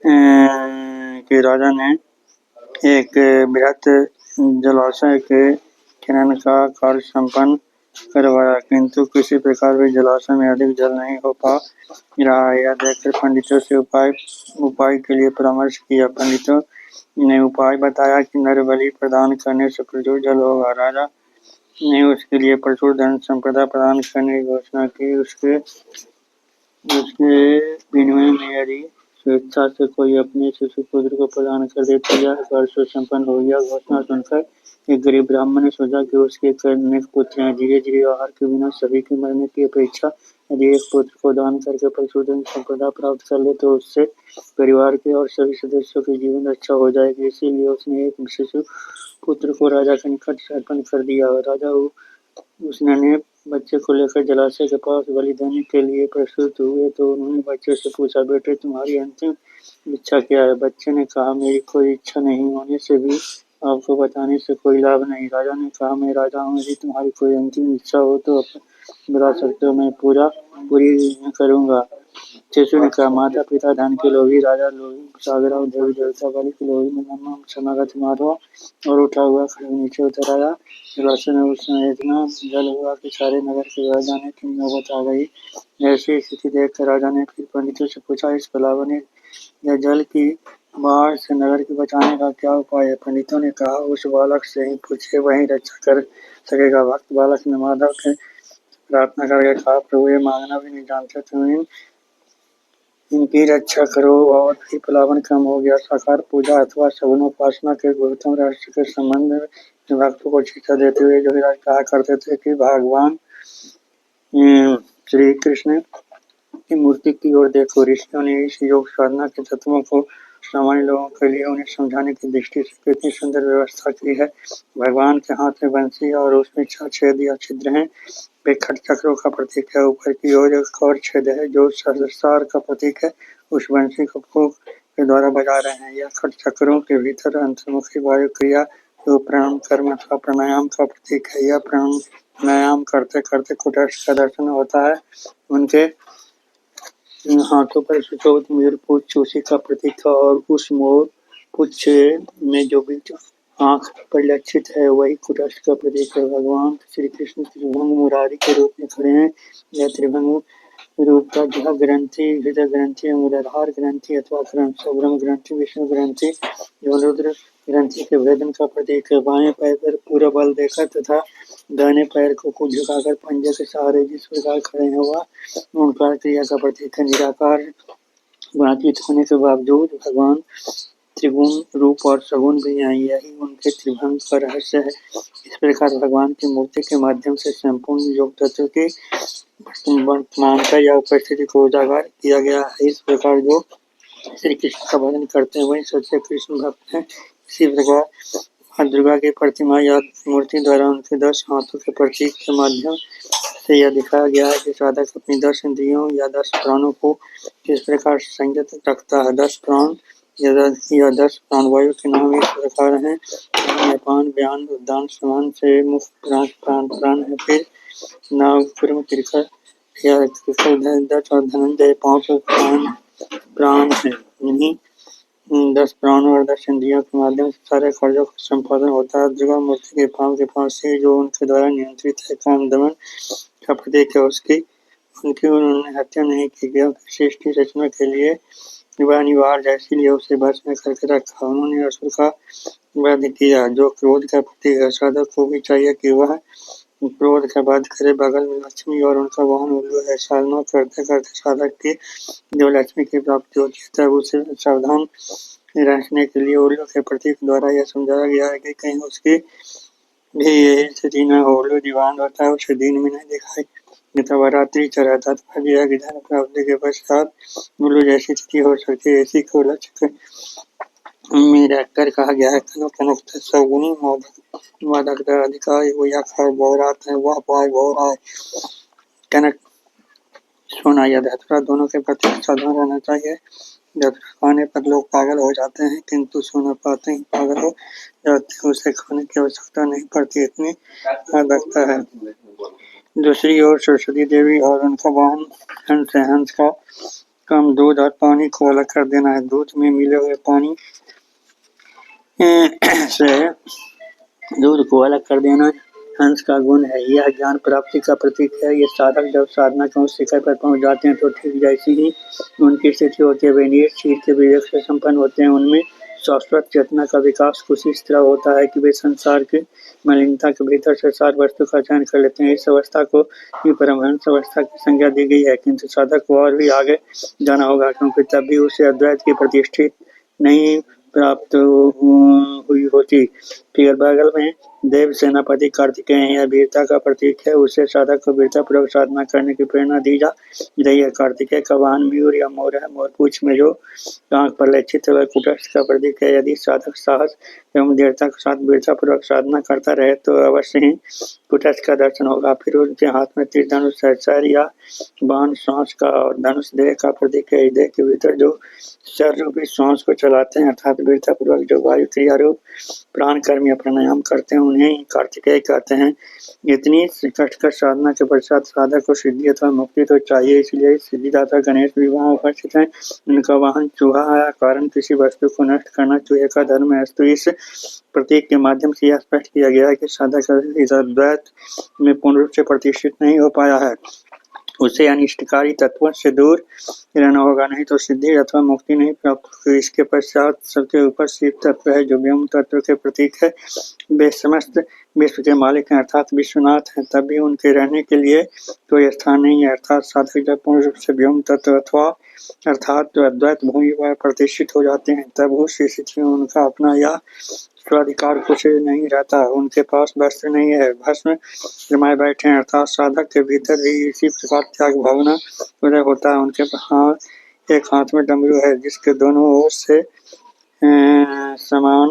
कि राजा ने एक बृहत जलाशय के खनन का कार्य संपन्न करवाया, किंतु किसी प्रकार भी जलाशय में अधिक जल नहीं हो पा रहा है। यह देखकर पंडितों से उपाय के लिए परामर्श किया। पंडितों ने उपाय बताया कि नर बलि प्रदान करने से प्रचुर जल होगा। राजा ने उसके लिए प्रचुर धन संपदा प्रदान करने की घोषणा की। उसके विनिमय में यदि स्वेच्छा से कोई अपने शिशु पुत्र को प्रदान कर दे तो यह वर्षों संपन्न हो गया। घोषणा सुनकर एक गरीब ब्राह्मण ने सोचा कि उसके अनेक पुत्र हैं। धीरे धीरे आहार के बिना सभी के मरने की अपेक्षा यदि एक पुत्र को दान करके प्रचुर धन संपदा प्राप्त कर ले तो उससे परिवार के और सभी सदस्यों के जीवन अच्छा हो जाएगी। इसीलिए उसने एक शिशु पुत्र को राजा के निकट अर्पण कर दिया। राजा उस नन्हे बच्चे को लेकर जलाशय के पास बलि देने के लिए प्रस्तुत हुए तो उन्होंने बच्चे से पूछा, बेटे तुम्हारी अंतिम इच्छा क्या है? बच्चे ने कहा, मेरी कोई इच्छा नहीं होने से भी आपको बताने से कोई लाभ नहीं। राजा ने कहा, मैं राजा हूँ, यदि तुम्हारी कोई अंतिम इच्छा हो तो बता सकते हो, मैं पूरी करूँगा। शिशु ने कहा, माता पिता धन के लोभी, राजा लोभी, सागर और देवी देवता बलि के लोभी में नमः शरणागत माधव और उठा हुआ खड़ग नीचे उतर आया। जलाशय में उस समय इतना जल हुआ कि सारे नगर के बह जाने की नौबत आ गई। ऐसी स्थिति देखकर राजा ने फिर पंडितों से पूछा, इस बलावनी या जल की बाढ़ से नगर को बचाने का क्या उपाय है? पंडितों ने कहा, उस बालक से ही पूछिए, वही रक्षा कर सकेगा। भक्त बालक ने माधव के प्रार्थना करके कहा, प्रभु ये मांगना भी नहीं जानते, तुम इनकी रक्षा करो और भी प्लावन कम हो गया। साकार पूजा अथवा सगुनोपासना के गुरुतम रहस्य के संबंध में भक्तों को शिक्षा देते हुए जोगिराज कहा करते थे कि भगवान श्री कृष्ण की मूर्ति की ओर देखो। ऋषियों ने इस योग साधना के तत्वों को सामान्य लोगों के लिए उन्हें समझाने की दृष्टि से कितनी सुंदर व्यवस्था की है। भगवान के हाथ में बंसी और उसमें 6 छेद या छिद्र हैं। वे खट चक्रों का प्रतीक है। ऊपर की ओर एक और छेद है जो सहस्रार का प्रतीक है। उस बंसी को फूंक के द्वारा बजा रहे हैं। यह खट चक्रों के भीतर अंतर्मुखी वायु क्रिया जो प्राणायाम कर्म अथवा प्राणायाम का प्रतीक है। यह प्राणायाम करते करते कुटस्थ का दर्शन होता है। उनके हाथों पर सुशोभित मयूर पुच्छ उसी का प्रतीक है और उस मोर पुच्छ में जो बीच आंख परिलक्षित है वही कुटस्थ का प्रतीक है। भगवान श्री कृष्ण त्रिभंग मुरारी के रूप में खड़े हैं। यह त्रिभंग रूप का जहाँ ग्रंथि, हृदय ग्रंथि, मूलाधार ग्रंथि अथवा ब्रह्म ग्रंथि, विष्णु ग्रंथि, रुद्र ग्रंथि के भेदन का प्रतीक है। बाएं पैर पर पूरा बल देकर तथा दाहिने पैर को कुछ झुकाकर पंजे के सहारे जिस प्रकार खड़े हैं वह ओंकार क्रिया का प्रतीक है। निराकार गुणातीत होने के बावजूद भगवान त्रिगुण रूप और सगुण भी हैं। यही उनके त्रिभंग का रहस्य है। इस प्रकार भगवान की मूर्ति के माध्यम से संपूर्ण योग तत्व की वर्तमानता या उपस्थिति को उजागर किया गया है। इस प्रकार जो श्री कृष्ण का भजन करते हैं वही सच्चे कृष्ण भक्त हैं। इसी प्रकार माँ दुर्गा की प्रतिमा या मूर्ति द्वारा उनके 10 हाथों के प्रतीक के माध्यम से यह दिखाया गया है कि साधक अपनी 10 इंद्रियों या 10 प्राणों को किस प्रकार संयत रखता है। 10 प्राण या 10 प्राणवायु के नाम इस प्रकार हैं, अपान, व्यान, उद्दान, समान से मुख प्राण है। फिर नाग, कुर्म, त्रिखर या दत्त और धनंजय 5 प्राण है। इन्हीं 10 प्राणों और 10 इंद्रियों के माध्यम से सारे कार्यों का संपादन होता है। दुर्गा मूर्ति के पांव से जो उनके द्वारा नियंत्रित है। काम दमन का प्रतीक है। उनकी उन्होंने हत्या नहीं की गई। सृष्टि रचना के लिए वह अनिवार्य है, इसलिए उसे बस में करके रखा। उन्होंने असुर का वध किया जो क्रोध का प्रतीक है। साधक को भी चाहिए कि वह क्रोध का वध करे। बगल में लक्ष्मी और उनका वाहन उल्लू है। साधना करते करते साधक की जो लक्ष्मी की प्राप्ति होती है तब उसे सावधान रखने के लिए उल्लू के प्रतीक द्वारा यह समझाया गया है कि कहीं उसकी भी यही स्थिति न हो। उल्लू दीवान होता है, उसे दिन में नहीं दिखाई देता, वह रात्रि चढ़ाता था। यह धन प्राप्ति के पश्चात उल्लू जैसी स्थिति हो सकती है। इसी को लक्ष्य में रखकर कहा गया है, कनक कनक सगुनी मादक अधिकारी वो या खर बहुरात है वह पाए बहुराय। कनक सोना या धतूरा दोनों के प्रति सावधान रहना चाहिए। धतूरा खाने पर लोग पागल हो जाते हैं, किंतु सोना पाते ही पागल हो जाते हैं। उसे खाने की आवश्यकता नहीं पड़ती, इतनी यादकता है। दूसरी ओर सरस्वती देवी और उनका वाहन हंस है। हंस का कम दूध और पानी को अलग कर देना है। दूध में मिले हुए पानी से दूध को अलग कर देना हंस का गुण है। यह ज्ञान प्राप्ति का प्रतीक है। ये साधक जब साधना के उस शिखर पर पहुंच जाते हैं तो ठीक जैसी ही उनकी स्थिति होती है, वे नीर चीर के विवेक से संपन्न होते हैं। उनमें शाश्वत चेतना का विकास कुछ इस तरह होता है कि वे संसार के मलिनता के भीतर से सार वस्तु का चयन कर लेते हैं। इस अवस्था को ही परमहंस अवस्था की संज्ञा दी गई है, किंतु साधक को और भी आगे जाना होगा, क्योंकि तब भी उसे अद्वैत की प्रतिष्ठित नहीं प्राप्त हुई होती। फिर बगल में देव सेनापति कार्तिकेय यह वीरता का प्रतीक है। उसे साधक को वीरता पूर्वक साधना करने की प्रेरणा दी जा रही है। कार्तिकेय का वाहन मयूर या मोर है। मोर पूछ में जो आंख पर लक्षित वह कुटस्थ का प्रतीक है। यदि साधक साहस एवं दृढ़ता के साथ वीरता पूर्वक साधना करता रहे तो अवश्य ही कुटस्थ का दर्शन होगा। फिर उनके हाथ में तीर धनुष है। या बाण श्वास का और धनुष देह का प्रतीक है। देह के भीतर जो शर रूपी श्वास को चलाते हैं अर्थात वीरता पूर्वक जो वायु क्रिया रूप प्राण कर्म या प्राणायाम करते हैं उन्हें कार्तिकेय कहते हैं। इतनी कष्टकर साधना के पश्चात साधक को सिद्धि अथवा मुक्ति तो चाहिए, इसलिए सिद्धिदाता गणेश भी वहाँ उपस्थित हैं। उनका वाहन चूहा है, कारण किसी वस्तु को नष्ट करना चूहे का धर्म है। तो इस प्रतीक के माध्यम से यह स्पष्ट किया गया है कि साधक इस अद्वैत में पूर्ण रूप से प्रतिष्ठित नहीं हो पाया है, उसे अनिष्टकारी तत्वों से दूर रहना होगा, नहीं तो सिद्धि अथवा मुक्ति नहीं प्राप्त होगी। इसके पश्चात सबके ऊपर शिव तत्व है जो व्योम तत्व के प्रतीक है। वे समस्त विश्व के मालिक हैं अर्थात विश्वनाथ हैं, तब भी उनके रहने के लिए कोई स्थान नहीं है। अर्थात साधक जब पूर्ण रूप से व्योम तत्व अथवा अर्थात अद्वैत भूमि पर प्रतिष्ठित हो जाते हैं तब उस स्थिति में उनका अपना या स्वाधिकार कुछ नहीं रहता। उनके पास वस्त्र नहीं है, भस्म जमाए बैठे हैं अर्थात साधक के भीतर भी इसी प्रकार त्याग भावना उदय होता है। उनके एक हाथ में डमरू है जिसके दोनों ओर से समान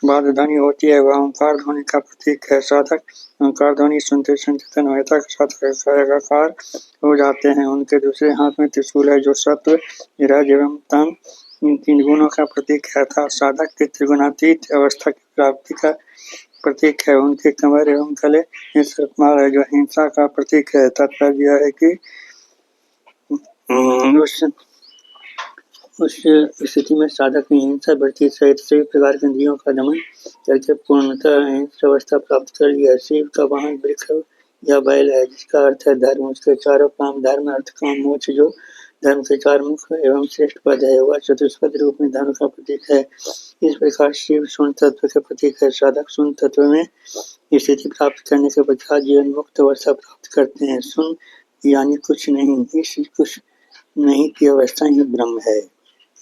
वाद्य ध्वनि होती है। वह ओंकार ध्वनि का प्रतीक है। साधक ओंकार ध्वनि सुनते सुनते तन्मयता के साथ एकाकार हो जाते हैं। उनके दूसरे हाथ में त्रिशूल है जो सत्व रज एवं तम इन तीन गुणों का प्रतीक है अर्थात साधक के त्रिगुणातीत अवस्था की प्राप्ति का प्रतीक है। उनके कमर एवं गले में सर्पमाल है जो हिंसा का प्रतीक है। तात्पर्य यह है कि उस स्थिति में साधक ने हिंसा वृत्ति सहित सभी प्रकार के इंद्रियों का दमन करके पूर्णतः अहिंस अवस्था प्राप्त कर लिया। शिव का वाहन वृक्ष या बैल है जिसका अर्थ है धर्म। उसके चारों काम धर्म अर्थ काम मोक्ष जो धर्म के चार मुख्य एवं श्रेष्ठ पद है वह चतुष्पद रूप में धर्म का प्रतीक है। इस प्रकार शिव शून्य तत्व के प्रतीक है। साधक शून्य तत्व में स्थिति प्राप्त करने के पश्चात जीवन मुक्त अवस्था प्राप्त करते हैं। शून्य यानी कुछ नहीं, इस कुछ नहीं की अवस्था ही ब्रह्म है।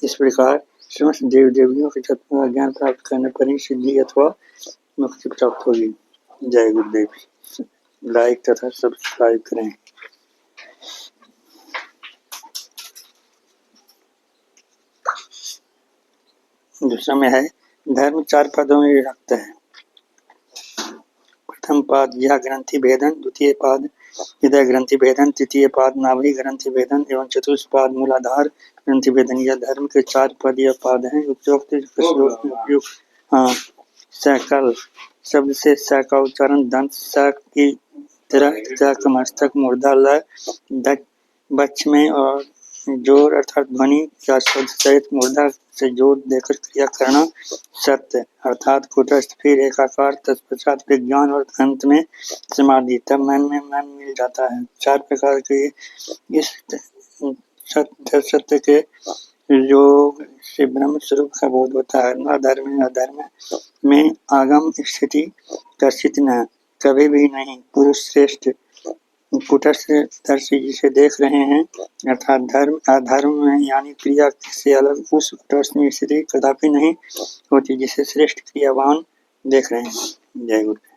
इस प्रकार समस्त देव देवियों के तत्वों का ज्ञान प्राप्त करने पर ही सिद्धि अथवा मुक्ति प्राप्त होगी। जय गुरुदेव। लाइक तथा सब्सक्राइब करें। दूसरा में है धर्म चार पदों में विभक्त है। प्रथम पाद यह ग्रंथि भेदन, द्वितीय पाद हृदय ग्रंथि भेदन, तृतीय पाद नाभि ग्रंथि भेदन एवं चतुर्थ पाद मूलाधार ग्रंथि भेदन। यह धर्म के चार पदीय पाद हैं। उपयुक्त श्लोक में उपयुक्त सकल शब्द से स का उच्चारण दंत स की तरह का मस्तक मूर्धा ल बच्च में और जोर अर्थात ध्वनि या शब्द सहित मूर्धा से जोर देकर क्रिया करना सत्य अर्थात कुटस्थ, फिर एकाकार, तत्पश्चात विज्ञान और अंत में समाधि, तब मन में मन मिल जाता है। चार प्रकार के इस सत्य के योग से ब्रह्म स्वरूप का बोध होता है। न धर्म अधर्म में आगम स्थिति कथित न कभी भी नहीं। पुरुष श्रेष्ठ कुटस्थ दर्शी जिसे देख रहे हैं अर्थात धर्म अधर्म में यानी क्रिया से अलग उस कुटस्थ में स्थिति कदापि नहीं होती जिसे श्रेष्ठ क्रियावान देख रहे हैं। जय गुरु।